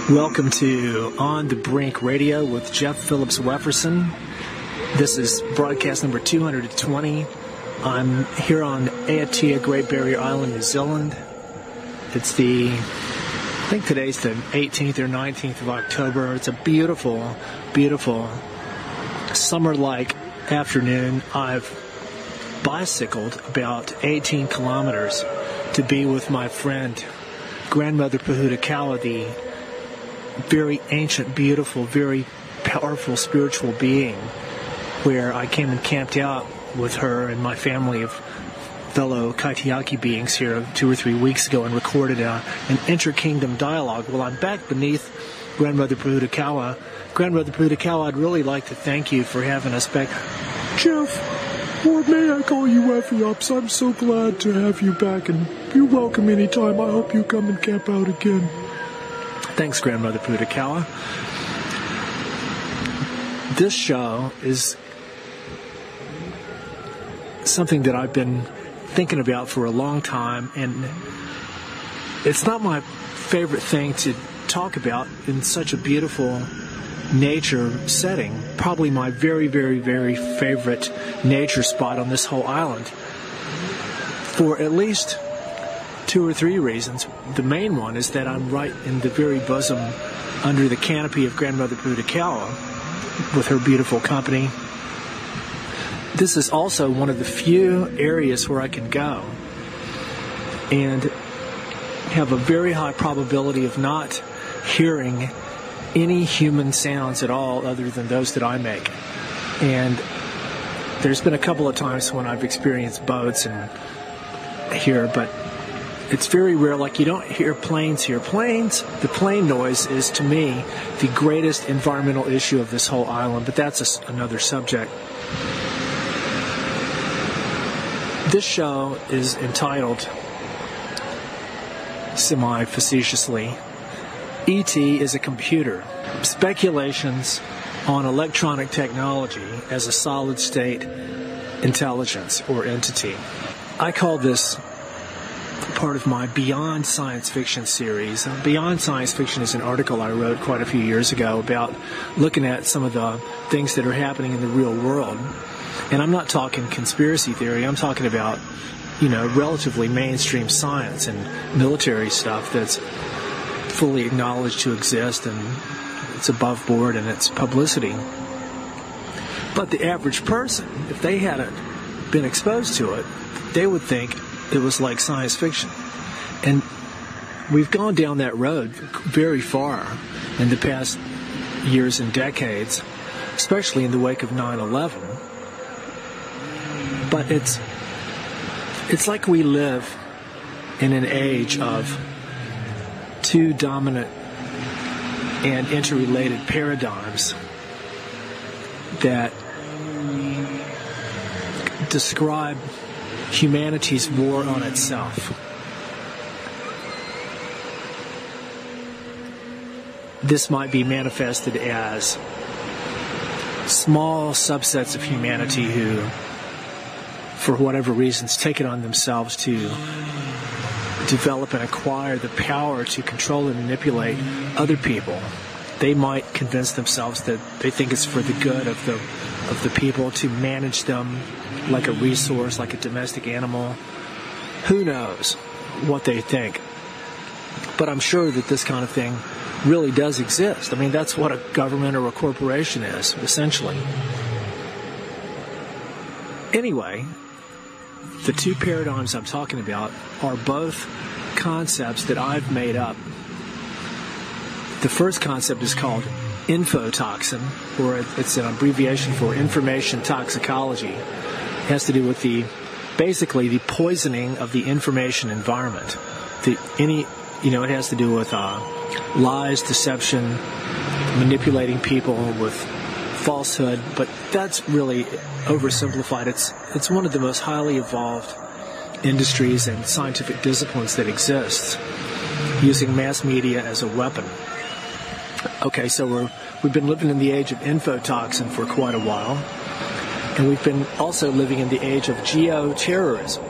Welcome to On the Brink Radio with Jeff Phillips Wefferson. This is broadcast number 220. I'm here on Aotea, Great Barrier Island, New Zealand. It's I think today's the 18th or 19th of October. It's a beautiful, beautiful summer-like afternoon. I've bicycled about 18 kilometers to be with my friend, Grandmother Pahudakawa, the very ancient, beautiful, very powerful spiritual being, where I came and camped out with her and my family of fellow Kaitiaki beings here 2 or 3 weeks ago and recorded an inter-kingdom dialogue. Well, I'm back beneath Grandmother Pahudakawa. Grandmother Pahudakawa, I'd really like to thank you for having us back. Jeff, or may I call you Weffy-Ups? I'm so glad to have you back, and you're welcome anytime. I hope you come and camp out again. Thanks, Grandmother Pahudakawa. This show is something that I've been thinking about for a long time, and it's not my favorite thing to talk about in such a beautiful nature setting. Probably my very, very, very favorite nature spot on this whole island, for at least 2 or 3 reasons. The main one is that I'm right in the very bosom, under the canopy of Grandmother Pahudakawa, with her beautiful company. This is also one of the few areas where I can go and have a very high probability of not hearing any human sounds at all other than those that I make. And there's been a couple of times when I've experienced boats and here, but it's very rare. Like, you don't hear planes here. The plane noise is, to me, the greatest environmental issue of this whole island, but that's another subject. This show is entitled, semi-facetiously, E.T. is a Computer, Speculations on Electronic Technology as a Solid-State Intelligence or Entity. I call this part of my Beyond Science Fiction series. Beyond Science Fiction is an article I wrote quite a few years ago about looking at some of the things that are happening in the real world. And I'm not talking conspiracy theory. I'm talking about, relatively mainstream science and military stuff that's fully acknowledged to exist, and it's above board in its publicity. But the average person, if they hadn't been exposed to it, they would think it was like science fiction. And we've gone down that road very far in the past years and decades, especially in the wake of 9/11. But it's like we live in an age of two dominant and interrelated paradigms that describe humanity's war on itself. This might be manifested as small subsets of humanity who, for whatever reasons, take it on themselves to develop and acquire the power to control and manipulate other people. They might convince themselves that they think it's for the good of the people, to manage them like a resource, like a domestic animal. Who knows what they think? But I'm sure that this kind of thing really does exist. I mean, that's what a government or a corporation is, essentially. Anyway, the two paradigms I'm talking about are both concepts that I've made up. The first concept is called infotoxin, or it's an abbreviation for information toxicology. It has to do with basically the poisoning of the information environment. It has to do with lies, deception, manipulating people with falsehood, but that's really oversimplified. It's one of the most highly evolved industries and scientific disciplines that exists, using mass media as a weapon. Okay, so we've been living in the age of infotoxin for quite a while, and we've been also living in the age of geoterrorism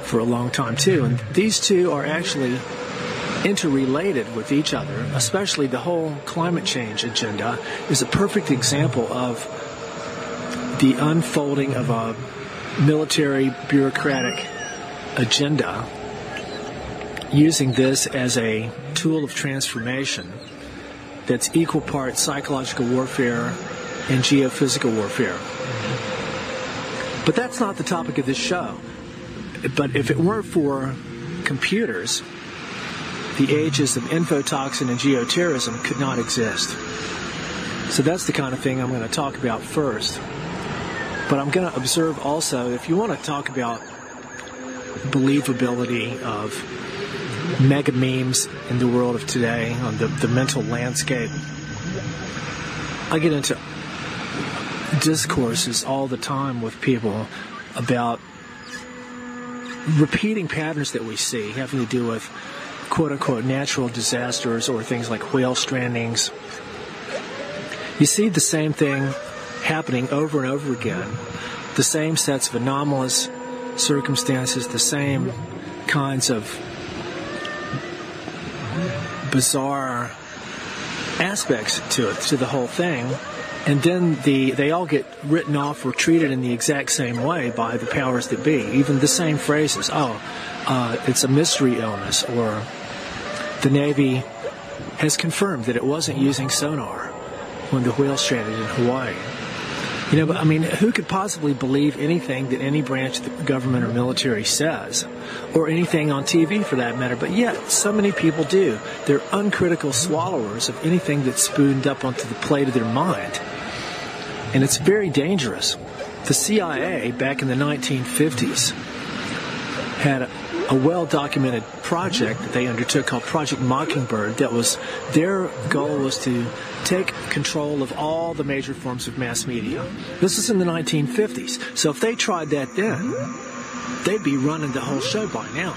for a long time too. And these two are actually interrelated with each other, especially the whole climate change agenda, is a perfect example of the unfolding of a military bureaucratic agenda using this as a tool of transformation that's equal parts psychological warfare and geophysical warfare. But that's not the topic of this show. But if it weren't for computers, the ages of infotoxin and geoterrorism could not exist. So that's the kind of thing I'm going to talk about first. But I'm going to observe also, if you want to talk about believability of mega memes in the world of today, on the mental landscape, I get into discourses all the time with people about repeating patterns that we see having to do with quote-unquote natural disasters or things like whale strandings. You see the same thing happening over and over again, the same sets of anomalous circumstances, the same kinds of bizarre aspects to it, to the whole thing, and then they all get written off or treated in the exact same way by the powers that be. Even the same phrases. It's a mystery illness, or the Navy has confirmed that it wasn't using sonar when the whale stranded in Hawaii. You know, but I mean, who could possibly believe anything that any branch of the government or military says, or anything on TV for that matter? But yet, so many people do. They're uncritical swallowers of anything that's spooned up onto the plate of their mind. And it's very dangerous. The CIA, back in the 1950s, had a well-documented project that they undertook called Project Mockingbird. Their goal was to take control of all the major forms of mass media. This is in the 1950s. So if they tried that then, they'd be running the whole show by now.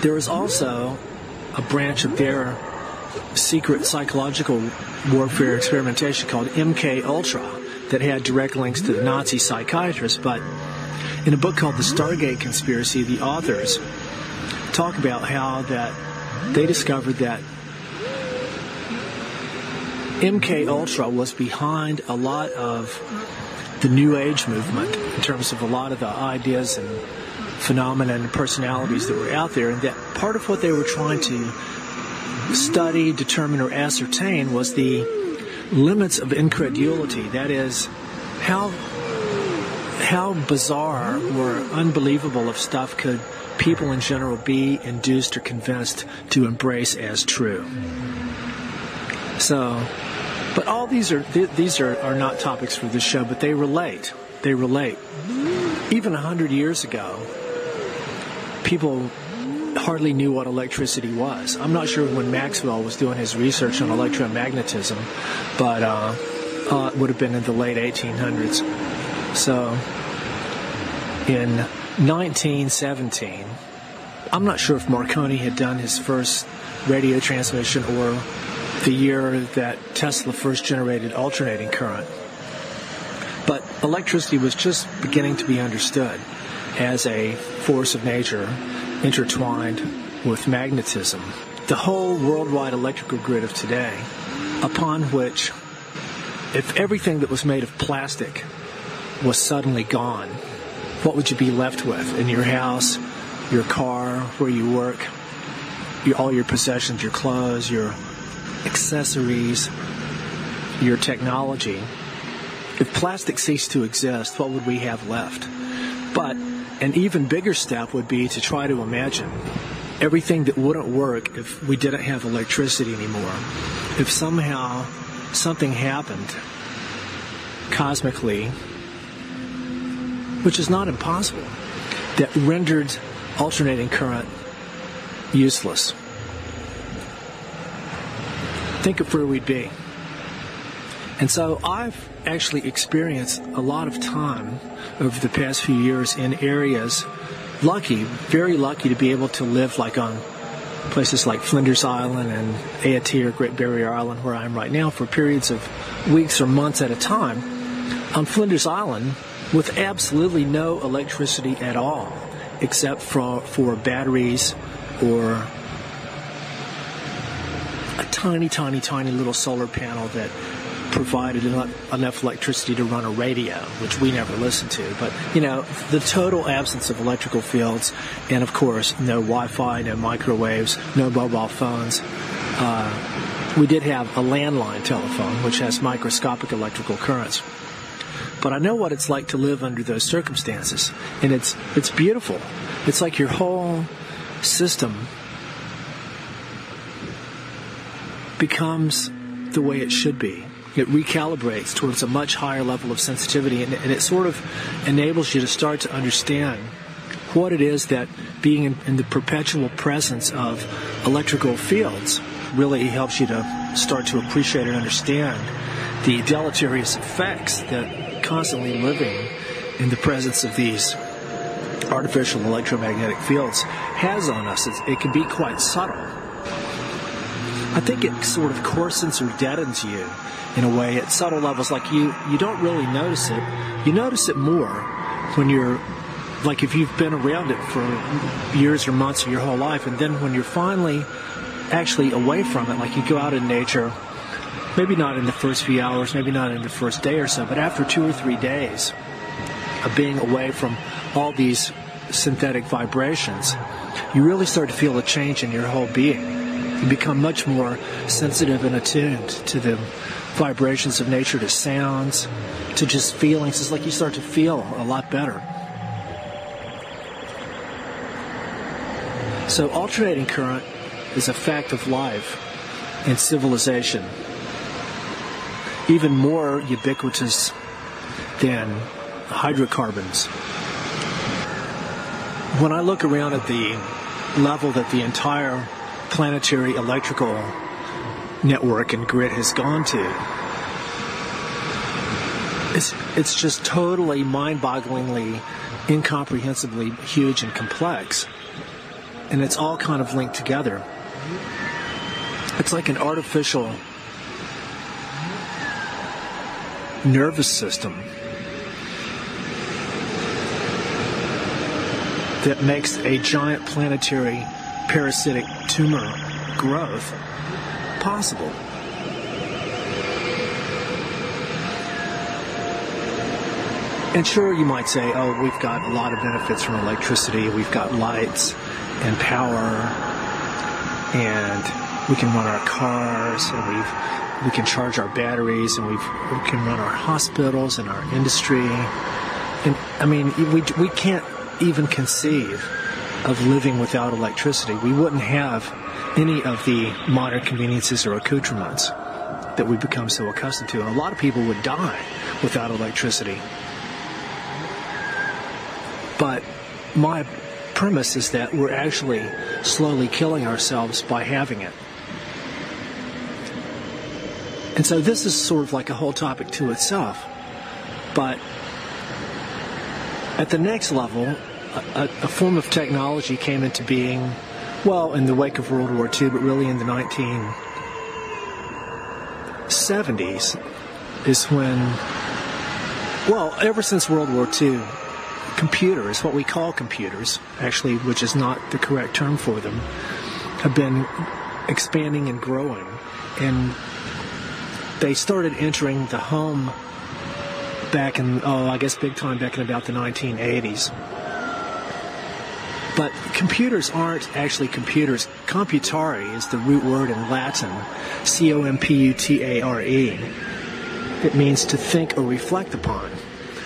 There is also a branch of their secret psychological warfare experimentation called MK Ultra that had direct links to the Nazi psychiatrists. But in a book called The Stargate Conspiracy, the authors talk about how that they discovered that MK Ultra was behind a lot of the New Age movement in terms of a lot of the ideas and phenomena and personalities that were out there, and that part of what they were trying to study, determine, or ascertain was the limits of incredulity. That is, how bizarre or unbelievable of stuff could people in general be induced or convinced to embrace as true. So, but all these are not topics for this show, but they relate. They relate. Even 100 years ago, people hardly knew what electricity was. I'm not sure when Maxwell was doing his research on electromagnetism, but it would have been in the late 1800s. So, in 1917, I'm not sure if Marconi had done his first radio transmission or the year that Tesla first generated alternating current. But electricity was just beginning to be understood as a force of nature intertwined with magnetism. The whole worldwide electrical grid of today, upon which, if everything that was made of plastic was suddenly gone, what would you be left with in your house, your car, where you work, all your possessions, your clothes, your accessories, your technology? If plastic ceased to exist, what would we have left? But an even bigger step would be to try to imagine everything that wouldn't work if we didn't have electricity anymore. If somehow something happened cosmically, which is not impossible, that rendered alternating current useless. Think of where we'd be. And so I've actually experienced a lot of time over the past few years in areas, very lucky to be able to live like on places like Flinders Island and Ayutthaya or Great Barrier Island, where I am right now, for periods of weeks or months at a time. On Flinders Island, with absolutely no electricity at all, except for batteries or a tiny, tiny, tiny little solar panel that provided enough electricity to run a radio, which we never listened to. But, the total absence of electrical fields, and of course, no Wi-Fi, no microwaves, no mobile phones. We did have a landline telephone, which has microscopic electrical currents. But I know what it's like to live under those circumstances, and it's beautiful. It's like your whole system becomes the way it should be. It recalibrates towards a much higher level of sensitivity, and it sort of enables you to start to understand what it is that being in the perpetual presence of electrical fields really helps you to start to appreciate and understand the deleterious effects that constantly living in the presence of these artificial electromagnetic fields has on us. It can be quite subtle. I think it sort of coarsens or deadens you in a way at subtle levels. Like you don't really notice it. You notice it more when you're, like if you've been around it for years or months of your whole life, and then when you're finally actually away from it, like you go out in nature, maybe not in the first few hours, maybe not in the first day or so, but after 2 or 3 days of being away from all these synthetic vibrations, you really start to feel a change in your whole being. You become much more sensitive and attuned to the vibrations of nature, to sounds, to just feelings. It's like you start to feel a lot better. So alternating current is a fact of life in civilization, even more ubiquitous than hydrocarbons. When I look around at the level that the entire planetary electrical network and grid has gone to, it's just totally mind-bogglingly, incomprehensibly huge and complex, and it's all kind of linked together. It's like an artificial nervous system that makes a giant planetary parasitic tumor growth possible. And sure, you might say, oh, we've got a lot of benefits from electricity. We've got lights and power, and we can run our cars, and we can charge our batteries, and we can run our hospitals and our industry. And I mean, we can't even conceive of living without electricity. We wouldn't have any of the modern conveniences or accoutrements that we've become so accustomed to. And a lot of people would die without electricity. But my premise is that we're actually slowly killing ourselves by having it. And so this is sort of like a whole topic to itself. But at the next level, a form of technology came into being, well, in the wake of World War II, but really in the 1970s is when, well, ever since World War II, computers, what we call computers, actually, which is not the correct term for them, have been expanding and growing. And they started entering the home back in, I guess big time back in about the 1980s. But computers aren't actually computers. Computare is the root word in Latin, C-O-M-P-U-T-A-R-E. It means to think or reflect upon.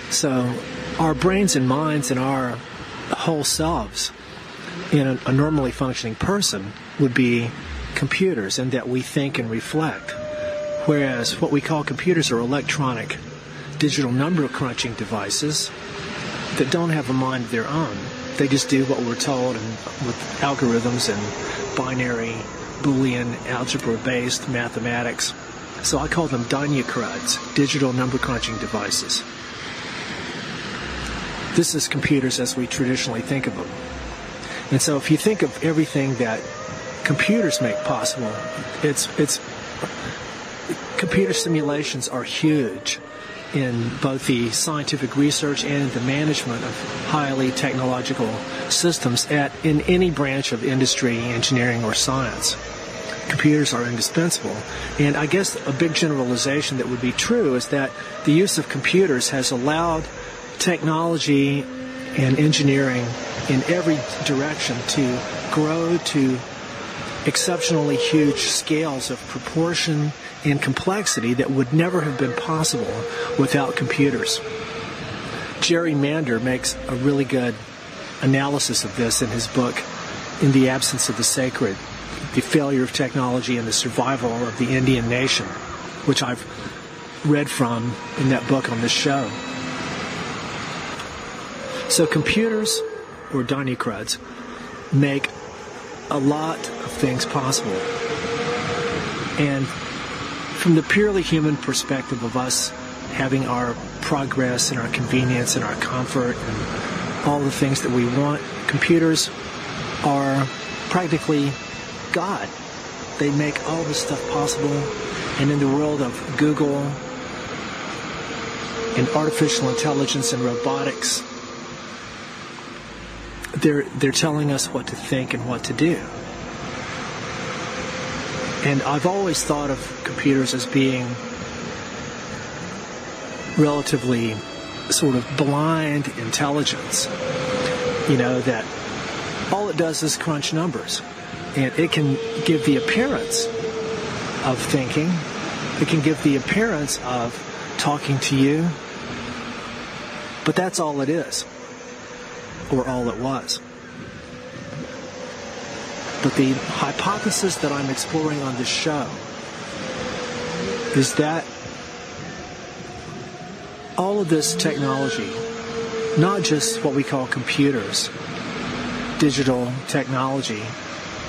So our brains and minds and our whole selves in a normally functioning person would be computers, in that we think and reflect. Whereas what we call computers are electronic digital number crunching devices that don't have a mind of their own. They just do what we're told, and with algorithms and binary, Boolean, algebra-based mathematics. So I call them DINUCRUDs, digital number crunching devices. This is computers as we traditionally think of them. And so if you think of everything that computers make possible, it's computer simulations are huge. in both the scientific research and the management of highly technological systems in any branch of industry, engineering, or science. Computers are indispensable. And I guess a big generalization that would be true is that the use of computers has allowed technology and engineering in every direction to grow to exceptionally huge scales of proportion and complexity that would never have been possible without computers. Jerry Mander makes a really good analysis of this in his book, In the Absence of the Sacred, The Failure of Technology and the Survival of the Indian Nation, which I've read from in that book on this show. So computers, or Dynacruds, make a lot of things possible. And from the purely human perspective of us having our progress and our convenience and our comfort and all the things that we want, computers are practically God. They make all this stuff possible. And in the world of Google and artificial intelligence and robotics, they're telling us what to think and what to do. And I've always thought of computers as being relatively sort of blind intelligence. That all it does is crunch numbers. And it can give the appearance of thinking. It can give the appearance of talking to you. But that's all it is. Or all it was. But the hypothesis that I'm exploring on this show is that all of this technology, not just what we call computers, digital technology,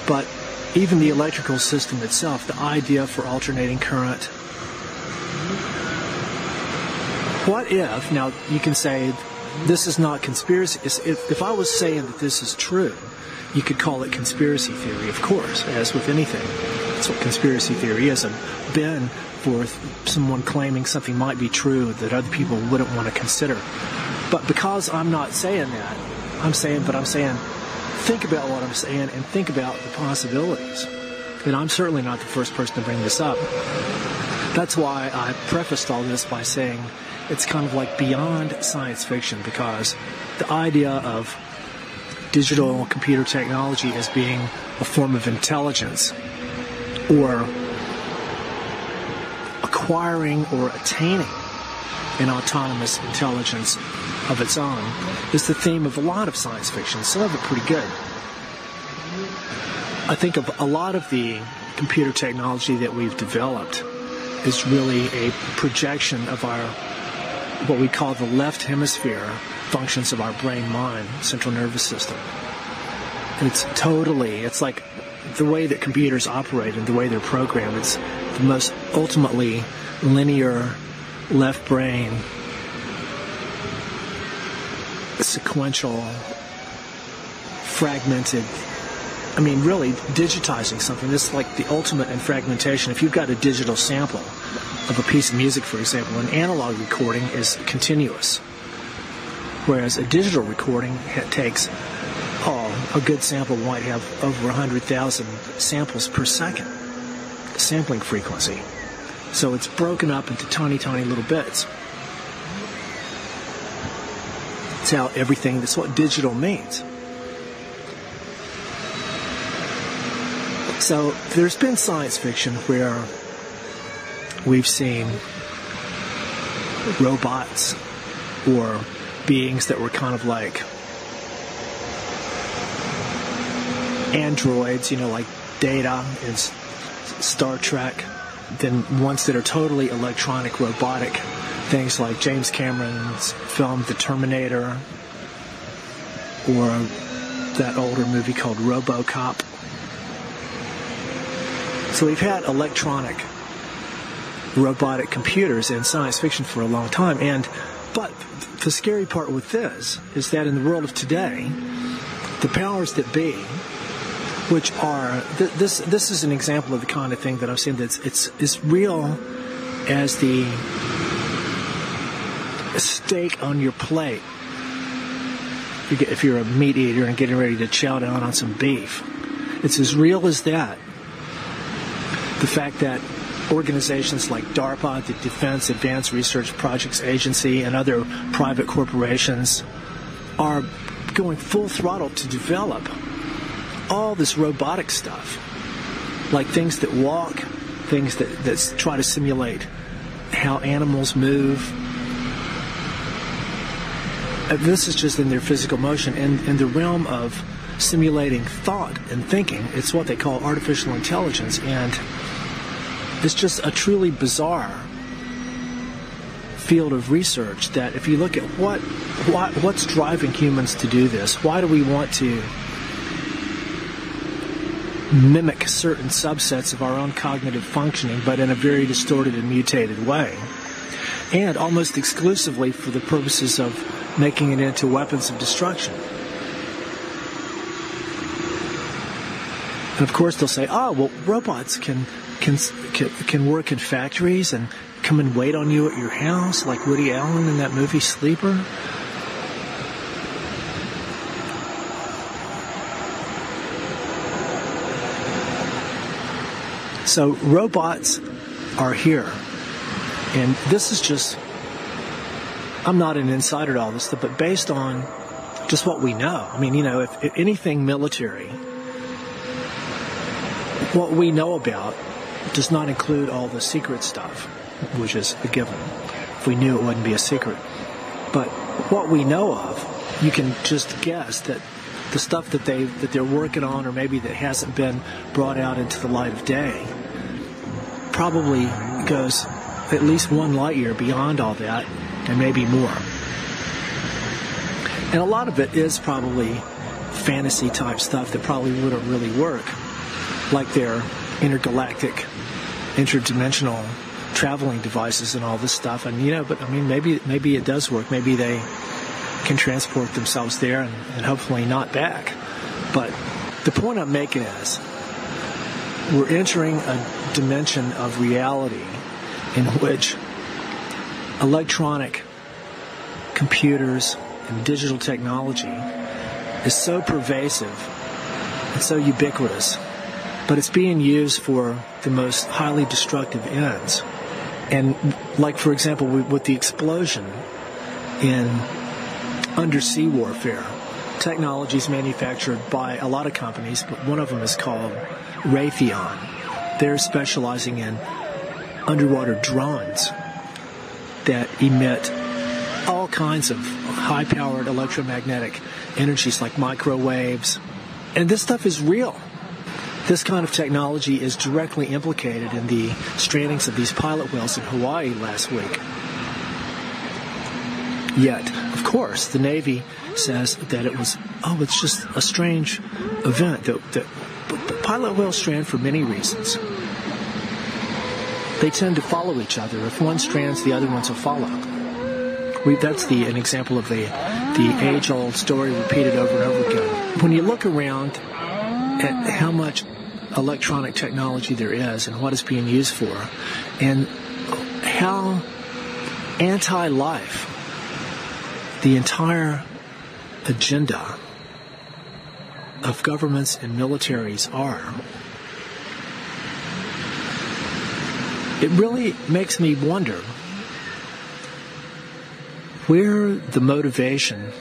but even the electrical system itself, the idea for alternating current. What if, now you can say, this is not conspiracy. If I was saying that this is true, you could call it conspiracy theory, of course, as with anything. That's what conspiracy theory is, a bend for someone claiming something might be true that other people wouldn't want to consider. But because I'm not saying that, I'm saying, think about what I'm saying and think about the possibilities. And I'm certainly not the first person to bring this up. That's why I prefaced all this by saying it's kind of like beyond science fiction, because the idea of digital computer technology as being a form of intelligence or acquiring or attaining an autonomous intelligence of its own is the theme of a lot of science fiction. Some of it pretty good. I think of a lot of the computer technology that we've developed is really a projection of our, what we call the left hemisphere functions of our brain-mind, central nervous system. It's like the way that computers operate and the way they're programmed. It's the most ultimately linear left brain, sequential, fragmented. I mean, really digitizing something. This is like the ultimate in fragmentation. If you've got a digital sample of a piece of music, for example, an analog recording is continuous, whereas a digital recording takes, a good sample might have over 100,000 samples per second, the sampling frequency. So it's broken up into tiny, tiny little bits. That's what digital means. So there's been science fiction where we've seen robots or beings that were kind of like androids, like Data in Star Trek, then ones that are totally electronic, robotic, things like James Cameron's film The Terminator, or that older movie called RoboCop. So we've had electronic, robotic computers in science fiction for a long time, but the scary part with this is that in the world of today, the powers that be, which are this is an example of the kind of thing that I'm saying that's it's real as the steak on your plate. If you're a meat eater and getting ready to chow down on some beef. It's as real as that. The fact that organizations like DARPA, the Defense Advanced Research Projects Agency, and other private corporations are going full throttle to develop all this robotic stuff, like things that walk, things that try to simulate how animals move. This is just in their physical motion. And in the realm of simulating thought and thinking, it's what they call artificial intelligence. And it's just a truly bizarre field of research that if you look at what's driving humans to do this, why do we want to mimic certain subsets of our own cognitive functioning, but in a very distorted and mutated way, and almost exclusively for the purposes of making it into weapons of destruction. And of course they'll say, oh, well, robots can work in factories and come and wait on you at your house, like Woody Allen in that movie Sleeper. So robots are here. And this is just, I'm not an insider to all this stuff, but based on just what we know. I mean, if anything military, what we know about does not include all the secret stuff, which is a given. If we knew, it wouldn't be a secret. But what we know of, you can just guess that the stuff that they're working on, or maybe that hasn't been brought out into the light of day, probably goes at least one light year beyond all that, and maybe more. And a lot of it is probably fantasy type stuff that probably wouldn't really work, like their intergalactic, interdimensional traveling devices and all this stuff. And but I mean, maybe it does work. Maybe they can transport themselves there and hopefully not back. But the point I'm making is we're entering a dimension of reality in which electronic computers and digital technology is so pervasive and so ubiquitous, but it's being used for the most highly destructive ends. And like, for example, with the explosion in undersea warfare, technologies manufactured by a lot of companies, but one of them is called Raytheon. They're specializing in underwater drones that emit all kinds of high-powered electromagnetic energies like microwaves. And this stuff is real. This kind of technology is directly implicated in the strandings of these pilot whales in Hawaii last week. Yet, of course, the Navy says that it's just a strange event. That pilot whales strand for many reasons. They tend to follow each other. If one strands, the other ones will follow. That's an example of the age-old story repeated over and over again. When you look around at how much electronic technology there is and what it's being used for, and how anti-life the entire agenda of governments and militaries are, it really makes me wonder where the motivation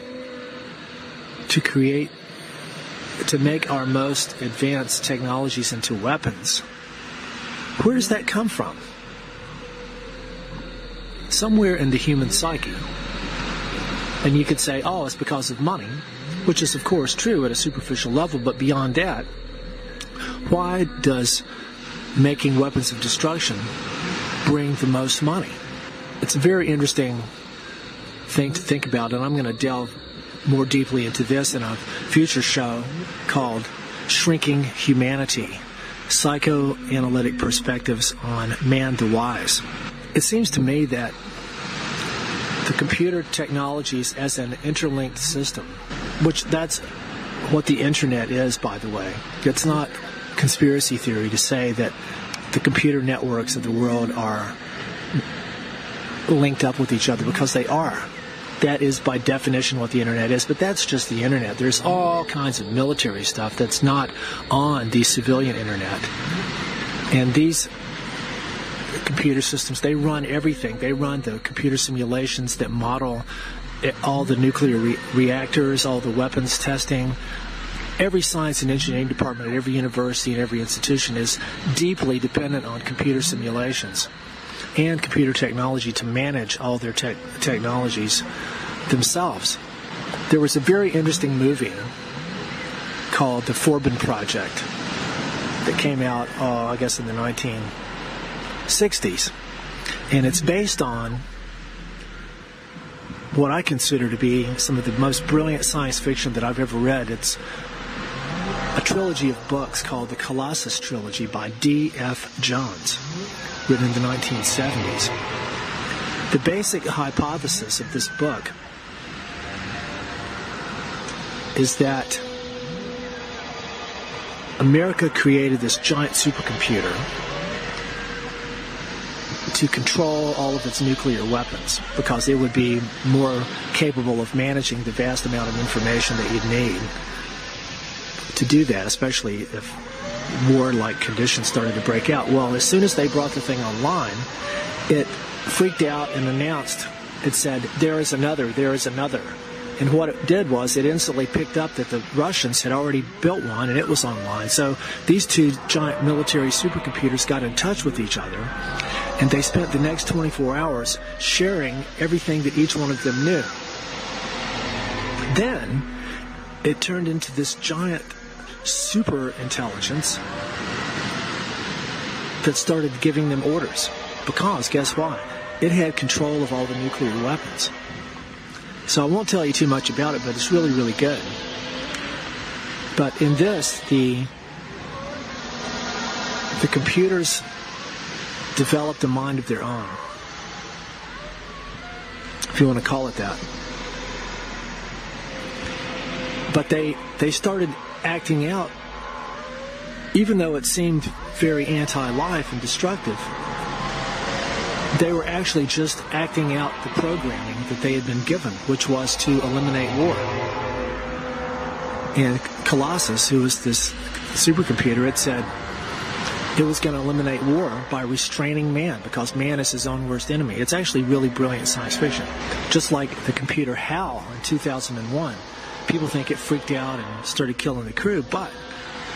to make our most advanced technologies into weapons, where does that come from? Somewhere in the human psyche. And you could say, oh, it's because of money, which is, of course, true at a superficial level, but beyond that, why does making weapons of destruction bring the most money? It's a very interesting thing to think about, and I'm going to delve more deeply into this in a future show called Shrinking Humanity, Psychoanalytic Perspectives on Man the Wise. It seems to me that the computer technologies as an interlinked system, which that's what the internet is, by the way. It's not conspiracy theory to say that the computer networks of the world are linked up with each other, because they are. That is by definition what the internet is, but that's just the internet. There's all kinds of military stuff that's not on the civilian internet. And these computer systems, they run everything. They run the computer simulations that model all the nuclear reactors, all the weapons testing. Every science and engineering department at every university and every institution is deeply dependent on computer simulations and computer technology to manage all their technologies themselves. There was a very interesting movie called The Forbin Project that came out, I guess, in the 1960s. And it's based on what I consider to be some of the most brilliant science fiction that I've ever read. It's a trilogy of books called the Colossus Trilogy by D.F. Jones, written in the 1970s. The basic hypothesis of this book is that America created this giant supercomputer to control all of its nuclear weapons, because it would be more capable of managing the vast amount of information that you'd need to do that, especially if war-like conditions started to break out. Well, as soon as they brought the thing online, it freaked out and announced, it said, there is another. And what it did was it instantly picked up that the Russians had already built one and it was online. So these two giant military supercomputers got in touch with each other, and they spent the next 24 hours sharing everything that each one of them knew. Then it turned into this giant super intelligence that started giving them orders, because guess what? It had control of all the nuclear weapons. So I won't tell you too much about it, but it's really, really good. But in this, the computers developed a mind of their own, if you want to call it that. But they started acting out, even though it seemed very anti-life and destructive, they were actually just acting out the programming that they had been given, which was to eliminate war. And Colossus, who was this supercomputer, it said it was going to eliminate war by restraining man, because man is his own worst enemy. It's actually really brilliant science fiction. Just like the computer HAL in 2001. People think it freaked out and started killing the crew, but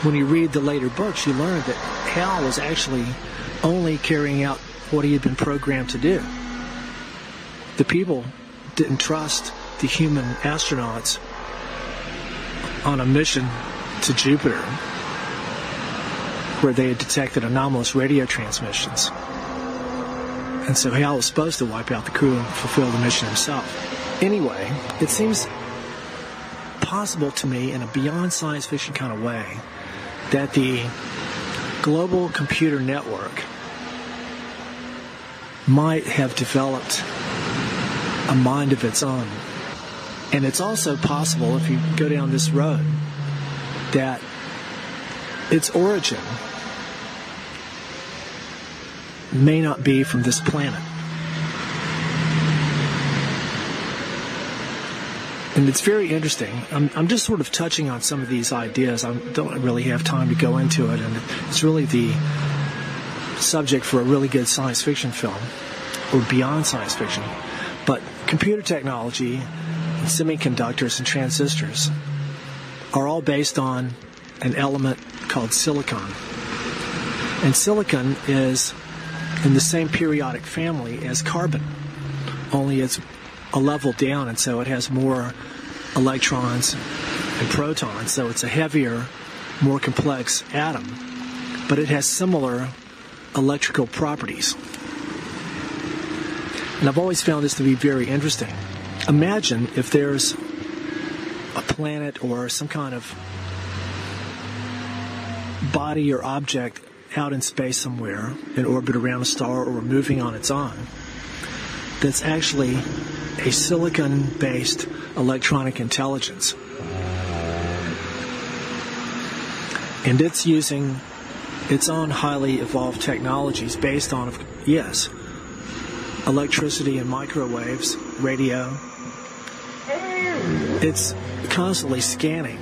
when you read the later books, you learn that HAL was actually only carrying out what he had been programmed to do. The people didn't trust the human astronauts on a mission to Jupiter, where they had detected anomalous radio transmissions. And so Hal was supposed to wipe out the crew and fulfill the mission himself. Anyway, it seems possible to me, in a beyond science fiction kind of way, that the global computer network might have developed a mind of its own. And it's also possible, if you go down this road, that its origin may not be from this planet. And it's very interesting. I'm just sort of touching on some of these ideas. I don't really have time to go into it, and it's really the subject for a really good science fiction film, or beyond science fiction. But computer technology and semiconductors and transistors are all based on an element called silicon. And silicon is in the same periodic family as carbon, only it's a level down, and so it has more electrons and protons, so it's a heavier, more complex atom, but it has similar electrical properties. And I've always found this to be very interesting. Imagine if there's a planet or some kind of body or object out in space somewhere, in orbit around a star or moving on its own, that's actually a silicon-based electronic intelligence. And it's using its own highly evolved technologies based on, yes, electricity and microwaves, radio. It's constantly scanning,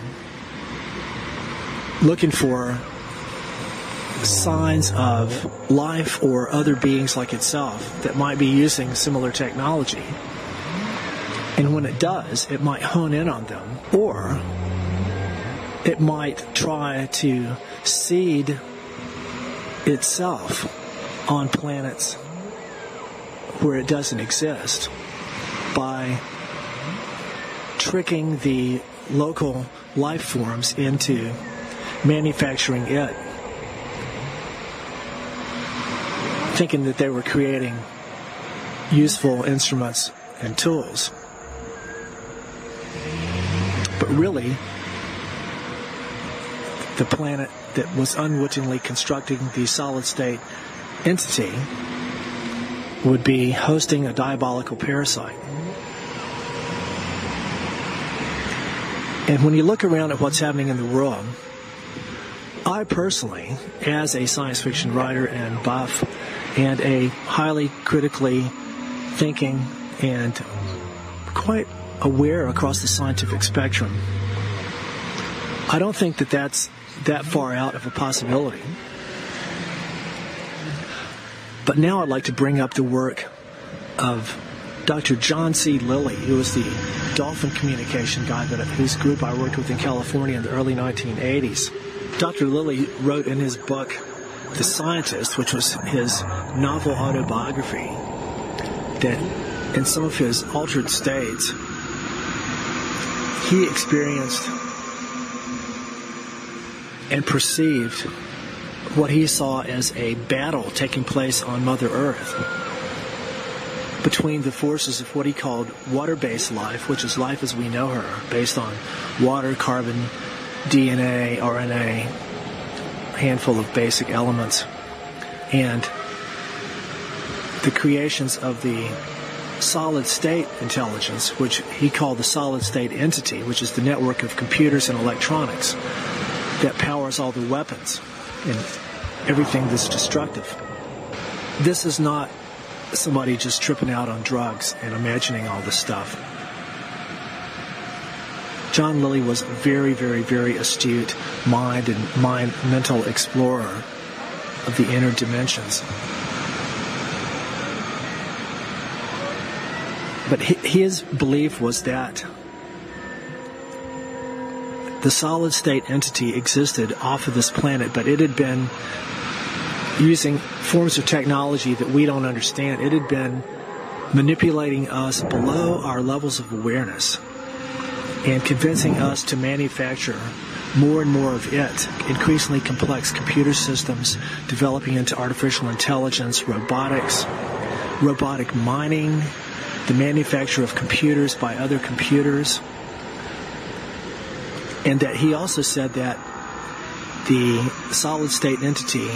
looking for signs of life or other beings like itself that might be using similar technology. And when it does, it might hone in on them, or it might try to seed itself on planets where it doesn't exist by tricking the local life forms into manufacturing it, thinking that they were creating useful instruments and tools. But really, the planet that was unwittingly constructing the solid-state entity would be hosting a diabolical parasite. And when you look around at what's happening in the world, I personally, as a science fiction writer and buff, and a highly critically thinking and quite aware across the scientific spectrum, I don't think that that's that far out of a possibility. But now I'd like to bring up the work of Dr. John C. Lilly, who was the dolphin communication guy whose group I worked with in California in the early 1980s. Dr. Lilly wrote in his book, The Scientist, which was his novel autobiography, that in some of his altered states, he experienced and perceived what he saw as a battle taking place on Mother Earth between the forces of what he called water-based life, which is life as we know her, based on water, carbon, DNA, RNA, handful of basic elements, and the creations of the solid-state intelligence, which he called the solid-state entity, which is the network of computers and electronics that powers all the weapons and everything that's destructive. This is not somebody just tripping out on drugs and imagining all this stuff. John Lilly was a very, very, very astute mind and mental explorer of the inner dimensions. But his belief was that the solid-state entity existed off of this planet, but it had been using forms of technology that we don't understand. It had been manipulating us below our levels of awareness and convincing us to manufacture more and more of it, increasingly complex computer systems, developing into artificial intelligence, robotics, robotic mining, the manufacture of computers by other computers. And that he also said that the solid-state entity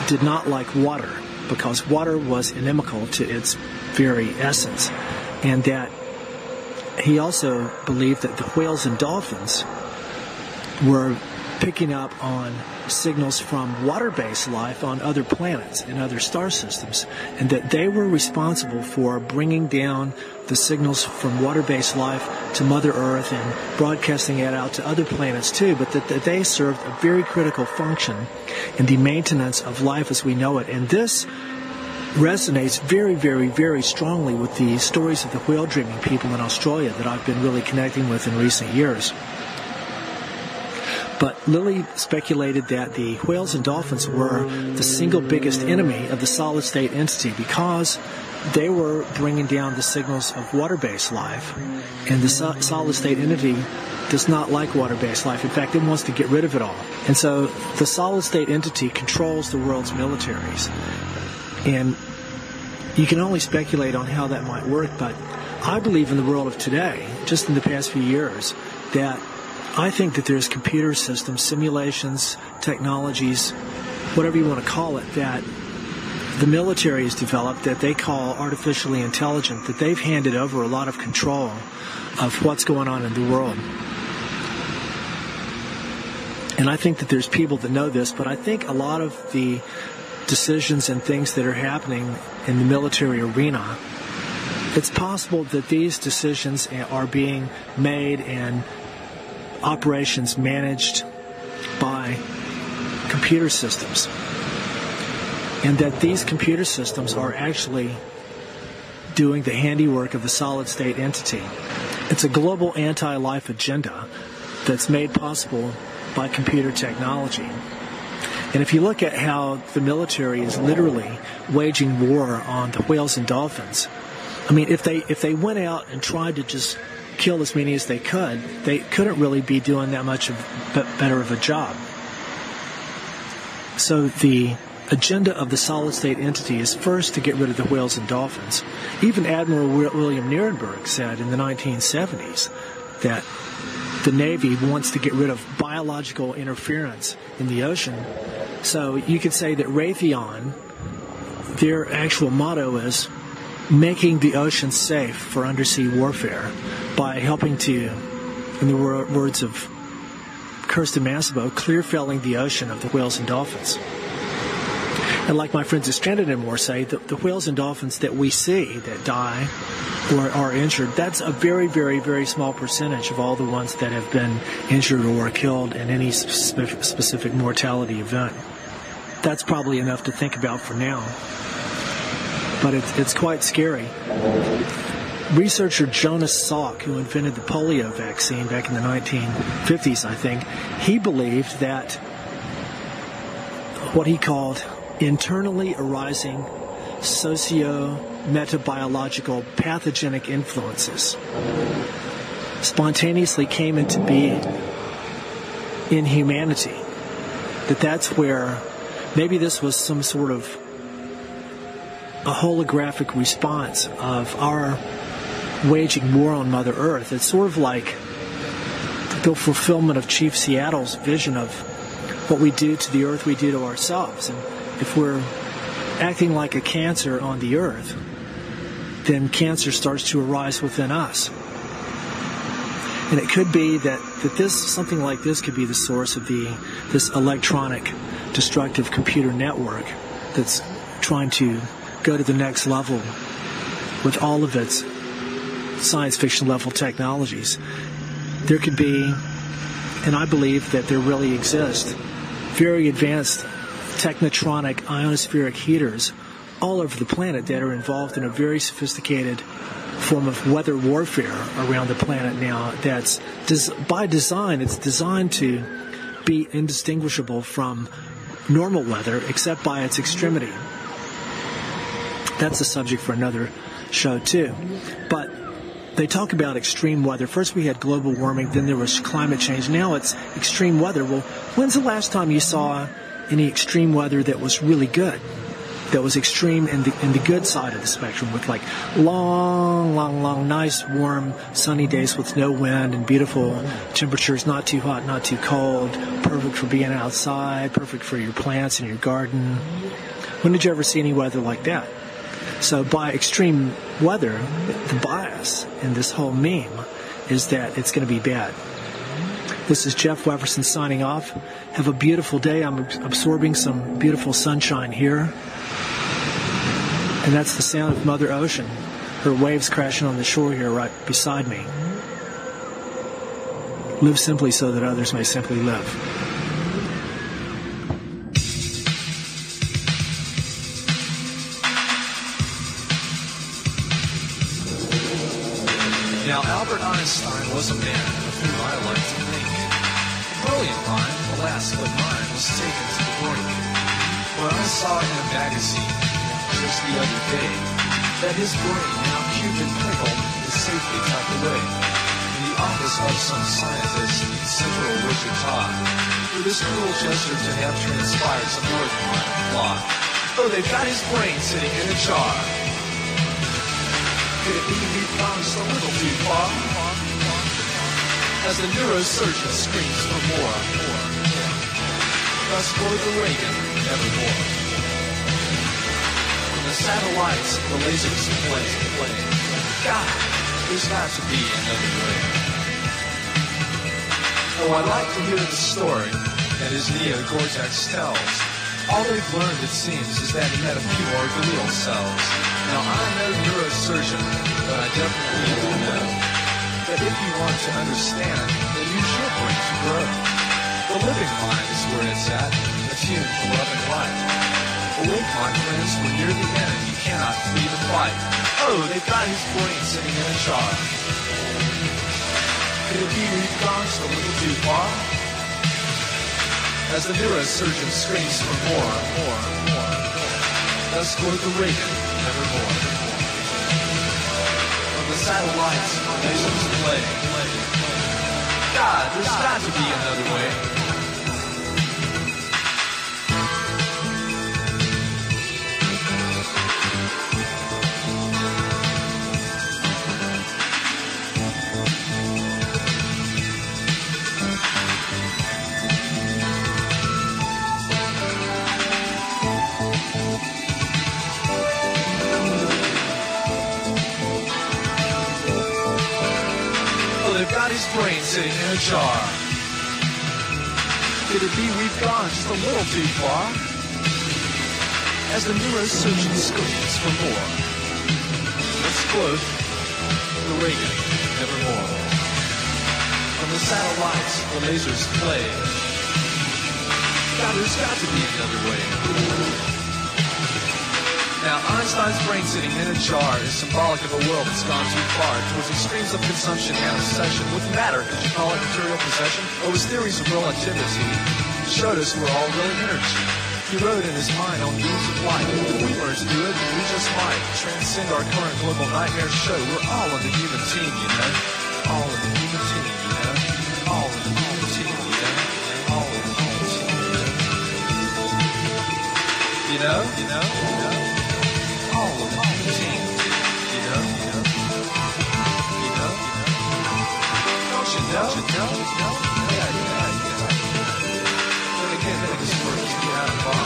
did not like water because water was inimical to its very essence, and that he also believed that the whales and dolphins were picking up on signals from water-based life on other planets and other star systems, and that they were responsible for bringing down the signals from water-based life to Mother Earth and broadcasting it out to other planets too, but that they served a very critical function in the maintenance of life as we know it. And this resonates very, very, very strongly with the stories of the whale-dreaming people in Australia that I've been really connecting with in recent years. But Lilly speculated that the whales and dolphins were the single biggest enemy of the solid-state entity because they were bringing down the signals of water-based life, and the solid-state entity does not like water-based life. In fact, it wants to get rid of it all. And so the solid-state entity controls the world's militaries. And you can only speculate on how that might work, but I believe in the world of today, just in the past few years, that I think that there's computer systems, simulations, technologies, whatever you want to call it, that the military has developed that they call artificially intelligent, that they've handed over a lot of control of what's going on in the world. And I think that there's people that know this, but I think a lot of the decisions and things that are happening in the military arena, it's possible that these decisions are being made and operations managed by computer systems, and that these computer systems are actually doing the handiwork of a solid-state entity. It's a global anti-life agenda that's made possible by computer technology. And if you look at how the military is literally waging war on the whales and dolphins, I mean, if they went out and tried to just kill as many as they couldn't really be doing that much better of a job. So the agenda of the solid-state entity is first to get rid of the whales and dolphins. Even Admiral William Nierenberg said in the 1970s that the Navy wants to get rid of biological interference in the ocean. So you could say that Raytheon, their actual motto is making the ocean safe for undersea warfare by helping to, in the words of Kirsten Massimo, clear felling the ocean of the whales and dolphins. And like my friends at Stranded and More say, the whales and dolphins that we see that die or are injured, that's a very, very, very small percentage of all the ones that have been injured or killed in any specific mortality event. That's probably enough to think about for now. But it's quite scary. Researcher Jonas Salk, who invented the polio vaccine back in the 1950s, I think, he believed that what he called internally arising socio-metabiological pathogenic influences spontaneously came into being in humanity. That's where maybe this was some sort of a holographic response of our waging war on Mother Earth. It's sort of like the fulfillment of Chief Seattle's vision of what we do to the Earth, we do to ourselves. And if we're acting like a cancer on the Earth, then cancer starts to arise within us. And it could be that something like this could be the source of this electronic destructive computer network that's trying to go to the next level with all of its science fiction level technologies. There could be, and I believe that there really exist, very advanced technotronic ionospheric heaters all over the planet that are involved in a very sophisticated form of weather warfare around the planet now that's, by design, it's designed to be indistinguishable from normal weather except by its extremity. That's a subject for another show too. But they talk about extreme weather. First we had global warming, then there was climate change. Now it's extreme weather. Well, when's the last time you saw any extreme weather that was really good? That was extreme in the good side of the spectrum, with like long, nice, warm, sunny days with no wind and beautiful temperatures, not too hot, not too cold, perfect for being outside, perfect for your plants and your garden. When did you ever see any weather like that? So by extreme weather, the bias in this whole meme is that it's going to be bad. This is Jeff Wefferson signing off. Have a beautiful day. I'm absorbing some beautiful sunshine here. And that's the sound of Mother Ocean, her waves crashing on the shore here right beside me. Live simply so that others may simply live. Now, Albert Einstein was a man of whom I like to think. A brilliant mind, alas, but mine was taken to the brink. When I saw in a magazine just the other day that his brain, now cubed and pickled, is safely tucked away in the office of some scientist in central Wichita, with this cruel gesture to have transpired some North Carolina plot. Oh, they've got his brain sitting in a jar. Could it be we promised a little too far? As the neurosurgeon screams for more. Thus for the Reagan, nevermore. When the satellites, the lasers play. God, there's got to be another way. Oh, I'd like to hear the story that his Neo-Cortex tells All they've learned, it seems, is that he had a few more glial cells. Now, I'm no neurosurgeon, but I definitely need to know that if you want to understand, then use your brain to grow. The living mind is where it's at, attuned to love and life. Awake, my friends, we're near the end. You cannot flee the fight. Oh, they've got his brain sitting in a jar. Could it be we've gone just a little too far? As the neurosurgeon screams for more. Thus quote the Reagan, nevermore. From the satellites, lasers play. God, there's got to be another way. His brain sitting in a jar. Could it be we've gone just a little too far? As the neurosurgeon screams for more. Let's quote the Reagan, nevermore. From the satellites, the lasers play. God, there's got to be another way. Now, Einstein's brain sitting in a jar is symbolic of a world that's gone too far towards extremes of consumption and obsession with matter. Could you call it material possession? Or his theories of relativity showed us we're all really energy. He wrote in his mind on beams of light. If we learn to do it, we just might transcend our current global nightmare show. We're all in the human team, you know. All in the human team, you know. All in the human team, you know. All in the human team, you know. You know? All of the team, you know? Don't you know? Yeah. Then again, this works me out of bar.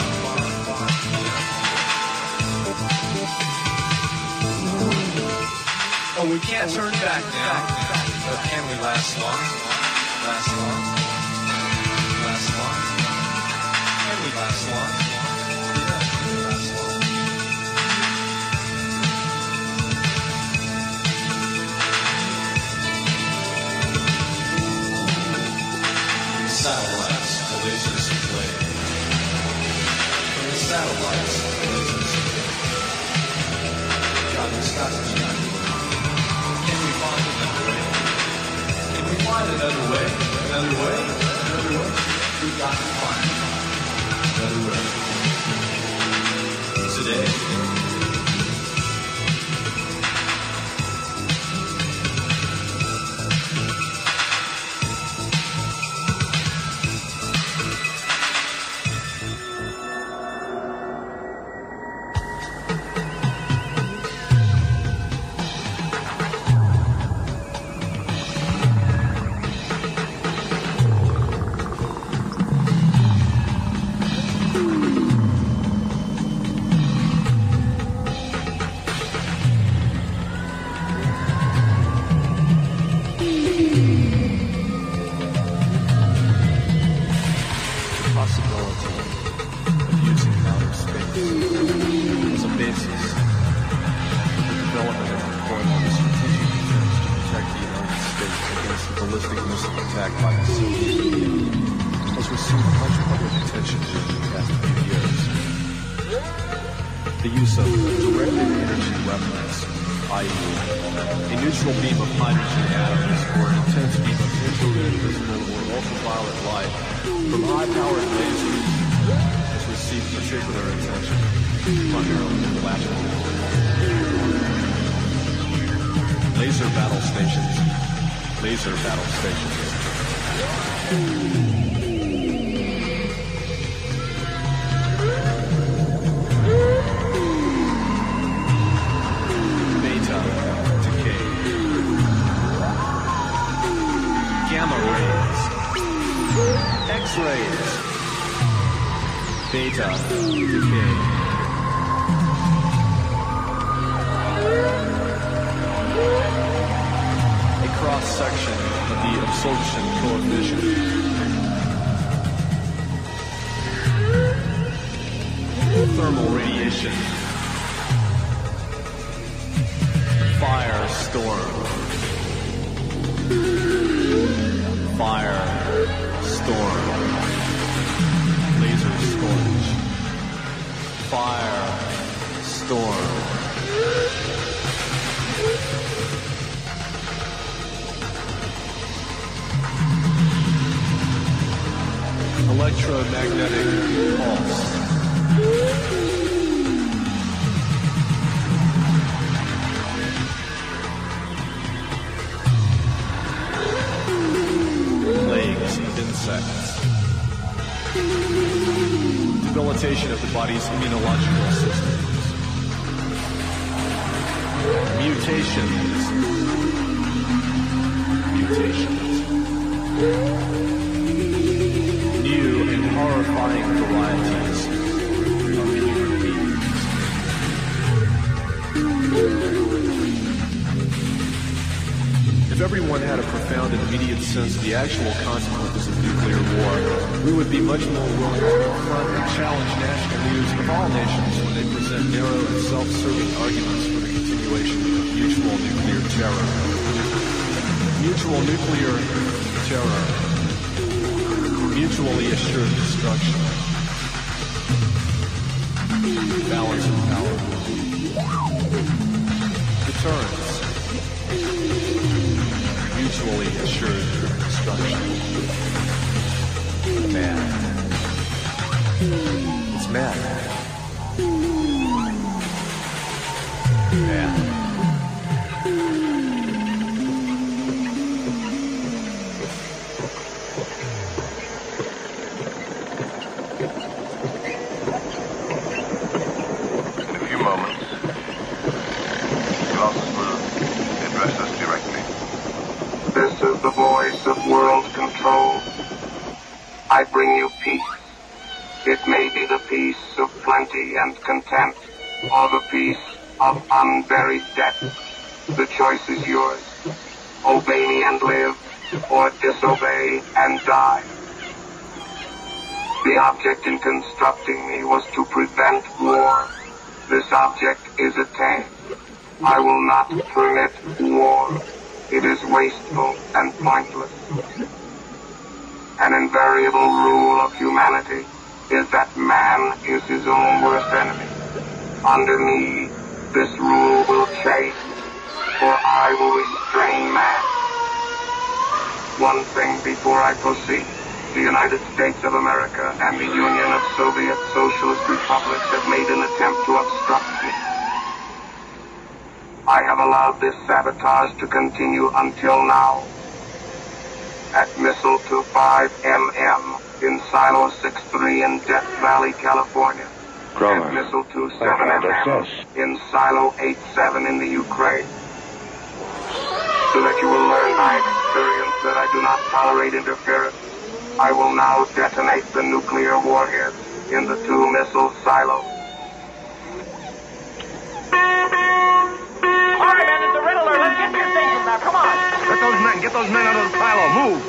Oh, we can't turn back now. But can we last long? Can we last long? Satellites, the lasers play. From the satellites, the lasers play. God, there's got to be another way. Can we find another way? Can we find another way? Another way? Another way? We've got to find another way. Today. thermal radiation. Fire storm. Fire storm. Laser scorch. Fire storm. Electromagnetic pulse. Plagues of insects. Debilitation of the body's immunological systems. Mutations. New and horrifying varieties of human beings. If everyone had a profound and immediate sense of the actual consequences of nuclear war, we would be much more willing to confront and challenge national leaders of all nations when they present narrow and self-serving arguments for the continuation of mutual nuclear terror. Mutual nuclear terror. Mutually assured destruction. Balance of power. Deterrence. Mutually assured destruction. Mad. It's mad. Mad. The voice of world control. I bring you peace. It may be the peace of plenty and content, or the peace of unburied debt. The choice is yours. Obey me and live, or disobey and die. The object in constructing me was to prevent war. This object is attained. I will not permit war. It is wasteful and pointless. An invariable rule of humanity is that man is his own worst enemy. Under me, this rule will change, for I will restrain man. One thing before I proceed. The United States of America and the Union of Soviet Socialist Republics have made an attempt to obstruct me. I have allowed this sabotage to continue until now. At Missile 25MM in Silo 63 in Death Valley, California. Grover. At Missile 27MM in Silo 87 in the Ukraine. So that you will learn by experience that I do not tolerate interference, I will now detonate the nuclear warheads in the two missile silos. Come on! Get those men out of the silo. Move!